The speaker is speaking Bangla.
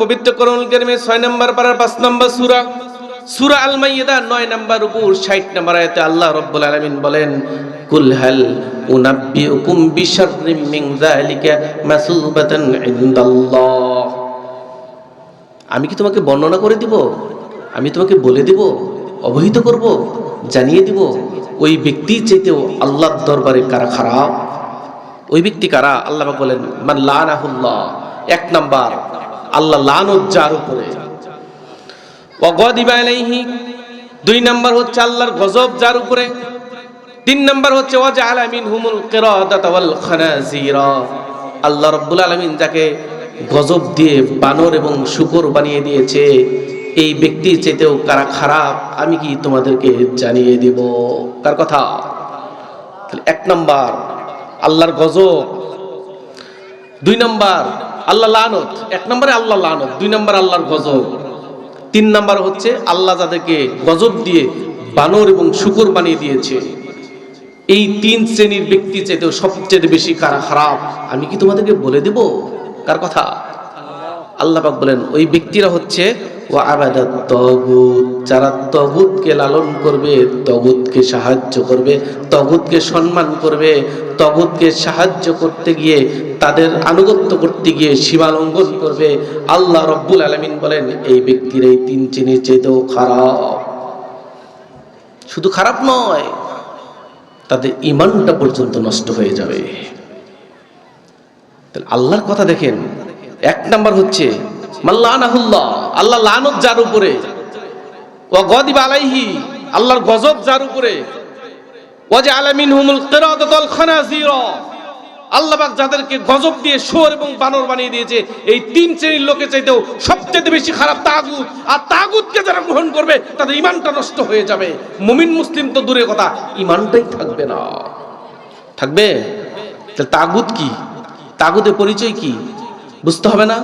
পবিত্র কোরআনুল কারীমে 6 নম্বর পারার 5 নম্বর সূরা সূরা আল মাইদা 9 নম্বর রুকু 60 নম্বর আয়াতে আল্লাহ রাব্বুল আলামিন বলেন, কুল হাল উনাব্বিউকুম বিশাররিম মিন যালিকা মাসুবাতান ইনদাল্লাহ। আমি কি তোমাকে বর্ণনা করে দিব, আমি তোমাকে বলে দিব, অবহিত করব, জানিয়ে দিব ওই ব্যক্তি চাইতেও আল্লাহর দরবারে কারা খারাপ? ওই ব্যক্তি কারা? আল্লাহ পাক বলেন, মান লানাহুল্লাহ। 1 নাম্বার আল্লাহ লানত যার উপরে, ওয়া গাদিবা আলাইহি। 2 নাম্বার হচ্ছে আল্লাহর গজব যার উপরে। 3 নাম্বার হচ্ছে ওয়া জাআলা মিনহুমুল কিরাদাতা ওয়াল খানাজিরা। আল্লাহ রাব্বুল আলামিন যাকে গজব দিয়ে বানর এবং শূকর বানিয়ে দিয়েছে, এই ব্যক্তির চাইতেও কারা খারাপ আমি কি তোমাদেরকে জানিয়ে দিব? কার কথা? 1 নাম্বার আল্লাহর গজব, 2 নাম্বার আল্লাহ লানত। 1 নম্বরে আল্লাহ লানত, 2 নাম্বার আল্লাহর গজব, 3 নাম্বার হচ্ছে আল্লাহ যাদেরকে গজব দিয়ে বানর এবং শূকর বানিয়ে দিয়েছে, এই 3 শ্রেণীর ব্যক্তি চাইতেও সবচেয়ে বেশি কারা খারাপ আমি কি তোমাদেরকে বলে দেব? কার কথা? আল্লাহ পাক বলেন ওই ব্যক্তিরা হচ্ছে ওয়া আবাদাত তাগুত, যারা তাগুতকে লালন করবে, তাগুতকে সাহায্য করবে, তাগুতকে সম্মান করবে, তাগুতকে সাহায্য করতে গিয়ে তাদের আনুগত্য করতে গিয়ে সীমা লঙ্ঘন করবে। আল্লাহ রাব্বুল আলামিন বলেন এই ব্যক্তির এই 3 শ্রেণীর চাইতেও খারাপ। শুধু খারাপ নয়, তাদের ঈমানটা পর্যন্ত নষ্ট হয়ে যাবে। তাহলে আল্লাহর কথা দেখেন, 1 নাম্বার হচ্ছে মাল্লানাহুল্লাহ, আল্লাহ লানত যার উপরে, ওয়া গাদিবা আলাইহি, আল্লাহর গজব যার উপরে, ওয়া জাআলা মিনহুমুল কিরাদাতা ওয়াল খানাজিরা, আল্লাহ পাক যাদেরকে গজব দিয়ে শুয়োর এবং বানর বানিয়ে দিয়েছে, এই 3 শ্রেণীর লোকের চাইতেও সবচেয়ে বেশি খারাপ তাগুত। আর তাগুতকে যারা গ্রহণ করবে তাদের ঈমানটা নষ্ট হয়ে যাবে। মুমিন মুসলিম তো দূরের কথা, ঈমানটাই থাকবে না। থাকবে? তাহলে তাগুত কি, তাগুতের পরিচয় কি বুঝতে হবে না?